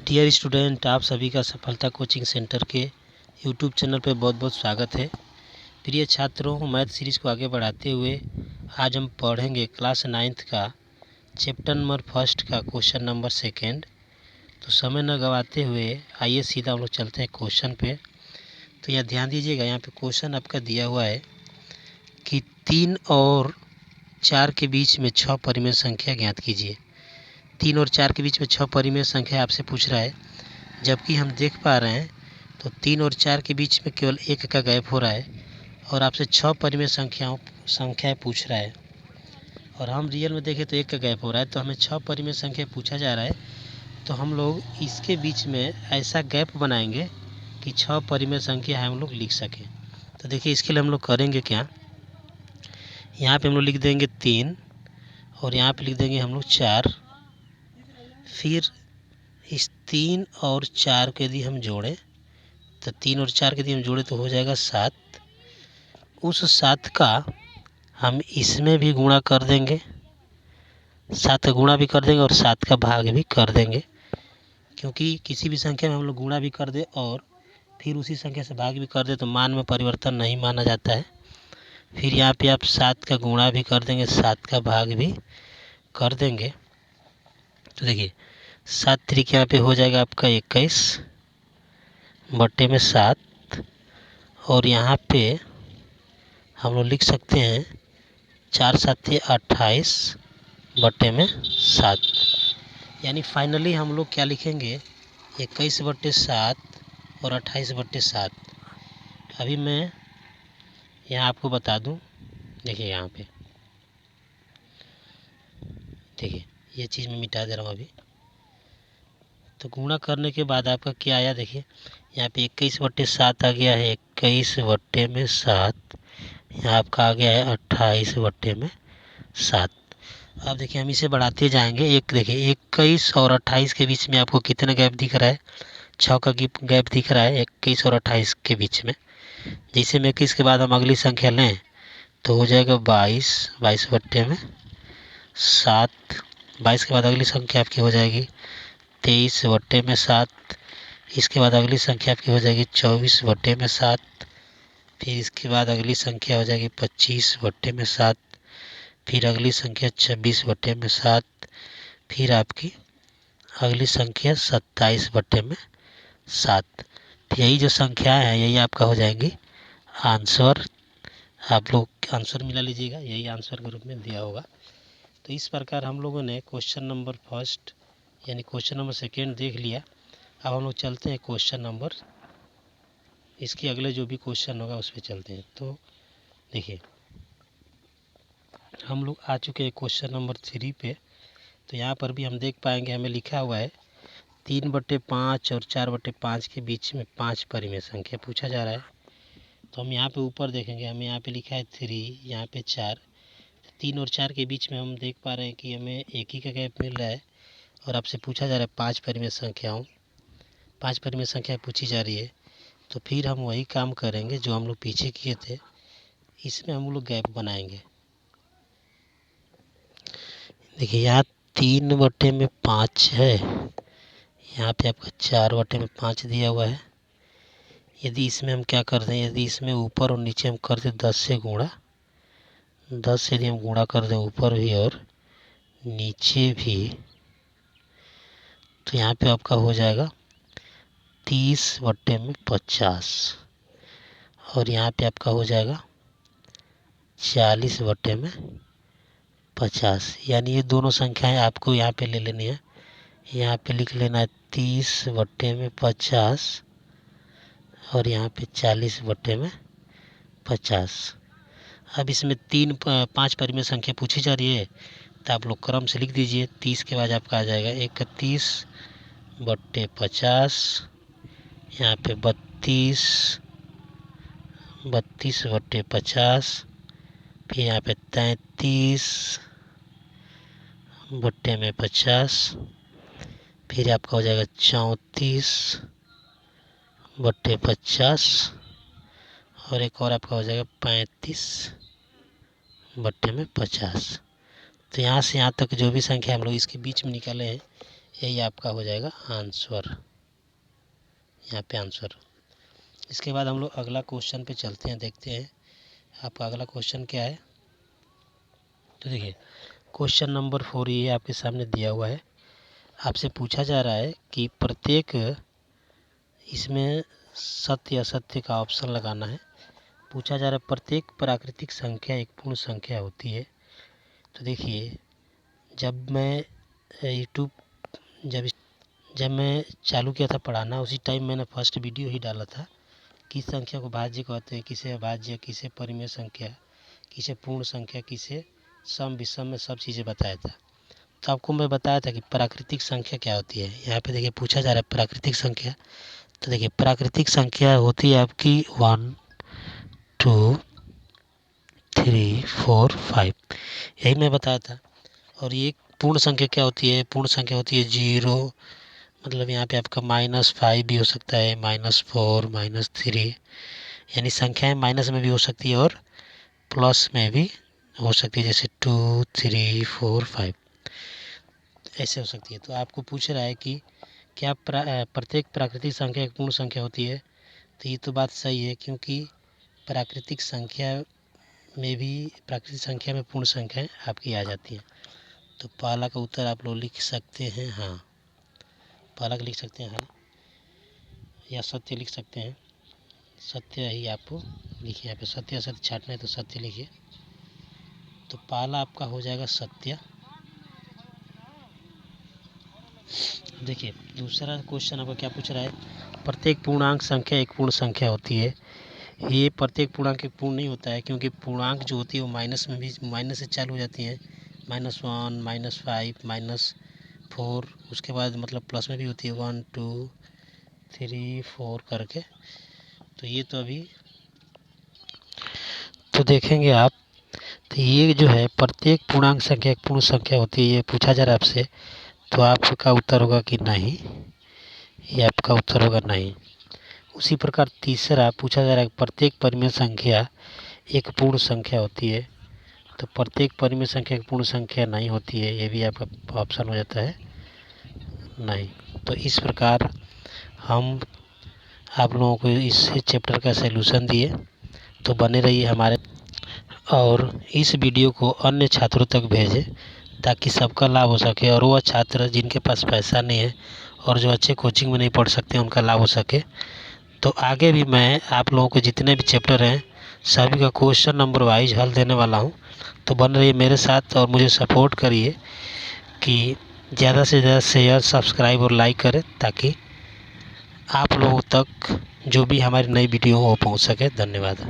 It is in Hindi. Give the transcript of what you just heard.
डियर स्टूडेंट, आप सभी का सफलता कोचिंग सेंटर के यूट्यूब चैनल पर बहुत बहुत स्वागत है। प्रिय छात्रों, मैथ सीरीज़ को आगे बढ़ाते हुए आज हम पढ़ेंगे क्लास 9th का चैप्टर नंबर 1 का क्वेश्चन नंबर 2। तो समय न गवाते हुए आइए सीधा हम लोग चलते हैं क्वेश्चन पे। तो यहाँ ध्यान दीजिएगा, यहाँ पे क्वेश्चन आपका दिया हुआ है कि 3 और 4 के बीच में 6 परिमेय संख्या ज्ञात कीजिए। 3 और 4 के बीच में 6 परिमेय संख्या आपसे पूछ रहा है, जबकि हम देख पा रहे हैं तो 3 और 4 के बीच में केवल 1 का गैप हो रहा है और आपसे 6 परिमेय संख्याएं पूछ रहा है। और हम रियल में देखें तो 1 का गैप हो रहा है, तो हमें 6 परिमेय संख्या पूछा जा रहा है। तो हम लोग इसके बीच में ऐसा गैप बनाएंगे कि 6 परिमेय संख्या हम लोग लिख सकें। तो देखिए, इसके लिए हम लोग करेंगे क्या, यहाँ पे हम लोग लिख देंगे 3 और यहाँ पे लिख देंगे हम लोग 4। फिर इस 3 और 4 के यदि हम जोड़ें तो 3 और 4 के यदि हम जोड़े तो हो जाएगा 7। उस 7 का हम इसमें भी गुणा कर देंगे, 7 का गुणा भी कर देंगे और 7 का भाग भी कर देंगे। क्योंकि किसी भी संख्या में हम लोग गुणा भी कर दे और फिर उसी संख्या से भाग भी कर दे तो मान में परिवर्तन नहीं माना जाता है। फिर यहाँ पे आप 7 का गुणा भी कर देंगे, 7 का भाग भी कर देंगे। तो देखिए 7 तरीके यहाँ पे हो जाएगा आपका 21 बट्टे में 7 और यहाँ पे हम लोग लिख सकते हैं 4 7 28 बट्टे में 7। यानी फाइनली हम लोग क्या लिखेंगे, 21 बट्टे 7 और 28 बट्टे 7। अभी मैं यहाँ आपको बता दूँ, देखिए यहाँ पे देखिए ये चीज़ मैं मिटा दे रहा हूँ अभी। तो गुणा करने के बाद आपका क्या आया, देखिए यहाँ पे 21 बट्टे 7 आ गया है 21 बट्टे में 7। यहाँ आपका आ गया है 28 बट्टे में 7। अब देखिए हम इसे बढ़ाते जाएंगे। देखिए 21 और 28 के बीच में आपको कितना गैप दिख रहा है, 6 का गैप दिख रहा है 21 और 28 के बीच में। जैसे में 21 के बाद हम अगली संख्या लें तो हो जाएगा 22 बट्टे में 7। 22 के बाद अगली संख्या आपकी हो जाएगी 23 बट्टे में 7। इसके बाद अगली संख्या आपकी हो जाएगी 24 बट्टे में 7। फिर इसके बाद अगली संख्या हो जाएगी 25 बट्टे में 7। फिर अगली संख्या 26 बट्टे में 7। फिर आपकी अगली संख्या 27 बट्टे में 7। तो यही जो संख्या है यही आपका हो जाएंगी आंसर। आप लोग आंसर मिला लीजिएगा, यही आंसर के रूप में दिया होगा। तो इस प्रकार हम लोगों ने क्वेश्चन नंबर 1 यानी क्वेश्चन नंबर 2 देख लिया। अब हम लोग चलते हैं क्वेश्चन नंबर, इसके अगले जो भी क्वेश्चन होगा उस पर चलते हैं। तो देखिए हम लोग आ चुके हैं क्वेश्चन नंबर 3 पे। तो यहाँ पर भी हम देख पाएंगे हमें लिखा हुआ है 3 बट्टे 5 और 4 बट्टे 5 के बीच में 5 परिमेय संख्या पूछा जा रहा है। तो हम यहाँ पे ऊपर देखेंगे, हमें यहाँ पे लिखा है 3, यहाँ पे 4। 3 और 4 के बीच में हम देख पा रहे हैं कि हमें एक ही का गैप मिल रहा है और आपसे पूछा जा रहा है 5 परिमेय संख्याओं 5 परिमेय संख्या पूछी जा रही है। तो फिर हम वही काम करेंगे जो हम लोग पीछे किए थे, इसमें हम लोग गैप बनाएंगे। देखिए यहाँ 3 बट्टे में 5 है, यहाँ पे आपका 4 बट्टे में 5 दिया हुआ है। यदि इसमें हम क्या कर दें, यदि इसमें ऊपर और नीचे हम कर दें 10 से गुणा, 10 से यदि हम गुणा कर दें ऊपर भी और नीचे भी, तो यहाँ पे आपका हो जाएगा 30 बट्टे में 50 और यहाँ पे आपका हो जाएगा 40 बट्टे में 50। यानी ये दोनों संख्याएं आपको यहाँ पे ले लेनी है। यहाँ पे लिख लेना है 30 बट्टे में 50 और यहाँ पे 40 बट्टे में 50। अब इसमें 5 परिमेय संख्या पूछी जा रही है, तो आप लोग क्रम से लिख दीजिए। 30 के बाद आपका आ जाएगा 31 बट्टे 50, यहाँ पे 32 बट्टे 50। फिर यहाँ पे 33 बट्टे में 50। फिर आपका हो जाएगा 34 बट्टे 50 और एक और आपका हो जाएगा 35 बट्टे में 50। तो यहाँ से यहाँ तक जो भी संख्या हम लोग इसके बीच में निकाले हैं यही आपका हो जाएगा आंसर, यहाँ पे आंसर। इसके बाद हम लोग अगला क्वेश्चन पे चलते हैं, देखते हैं आपका अगला क्वेश्चन क्या है। तो देखिए क्वेश्चन नंबर 4 ये आपके सामने दिया हुआ है। आपसे पूछा जा रहा है कि प्रत्येक, इसमें सत्य असत्य का ऑप्शन लगाना है। पूछा जा रहा है प्रत्येक प्राकृतिक संख्या एक पूर्ण संख्या होती है। तो देखिए जब मैं यूट्यूब जब मैं चालू किया था पढ़ाना, उसी टाइम मैंने फर्स्ट वीडियो ही डाला था। किस संख्या को भाज्य कहते हैं, किसे अभाज्य, किसे परिमेय संख्या, किसे पूर्ण संख्या, किसे सम विषम में सब चीज़ें बताया था। तो आपको मैं बताया था कि प्राकृतिक संख्या क्या होती है। यहाँ पे देखिए पूछा जा रहा है प्राकृतिक संख्या। तो देखिए प्राकृतिक संख्या होती है आपकी 1 2 3 4 5, यही मैं बताया था। और ये पूर्ण संख्या क्या होती है, पूर्ण संख्या होती है 0, मतलब यहाँ पे आपका -5 भी हो सकता है, -4, -3, यानी संख्याएं माइनस में भी हो सकती है और प्लस में भी हो सकती है, जैसे 2 3 4 5 ऐसे हो सकती है। तो आपको पूछ रहा है कि क्या प्रत्येक प्राकृतिक संख्या एक पूर्ण संख्या होती है। तो ये तो बात सही है, क्योंकि प्राकृतिक संख्या में पूर्ण संख्याएं आपकी आ जाती हैं। तो पहला का उत्तर आप लोग लिख सकते हैं हाँ, पहला का लिख सकते हैं हाँ, या सत्य लिख सकते हैं। सत्य ही आपको लिखिए, यहाँ पे सत्य असत्य छाटना है तो सत्य लिखिए। तो पहला आपका हो जाएगा सत्य। देखिए दूसरा क्वेश्चन आपका क्या पूछ रहा है, प्रत्येक पूर्णांक संख्या एक पूर्ण संख्या होती है। ये प्रत्येक पूर्णांक एक पूर्ण नहीं होता है, क्योंकि पूर्णांक जो होती है वो माइनस से चालू हो जाती है, -1 -5 -4, उसके बाद मतलब प्लस में भी होती है 1 2 3 4 करके। तो ये तो अभी तो देखेंगे आप। तो ये जो है प्रत्येक पूर्णांक संख्या एक पूर्ण संख्या होती है, ये पूछा जा रहा है आपसे। तो आपका उत्तर होगा कि नहीं, ये आपका उत्तर होगा नहीं। उसी प्रकार तीसरा पूछा जा रहा है प्रत्येक परिमेय संख्या एक पूर्ण संख्या होती है। तो प्रत्येक परिमेय संख्या एक पूर्ण संख्या नहीं होती है, ये भी आपका ऑप्शन हो जाता है नहीं। तो इस प्रकार हम आप लोगों को इस चैप्टर का सलूशन दिए। तो बने रहिए हमारे, और इस वीडियो को अन्य छात्रों तक भेजें ताकि सबका लाभ हो सके, और वह छात्र जिनके पास पैसा नहीं है और जो अच्छे कोचिंग में नहीं पढ़ सकते उनका लाभ हो सके। तो आगे भी मैं आप लोगों को जितने भी चैप्टर हैं सभी का क्वेश्चन नंबर वाइज हल देने वाला हूं। तो बन रहिए मेरे साथ और मुझे सपोर्ट करिए कि ज़्यादा से ज़्यादा शेयर, सब्सक्राइब और लाइक करें, ताकि आप लोगों तक जो भी हमारी नई वीडियो हो वो पहुंच सके। धन्यवाद।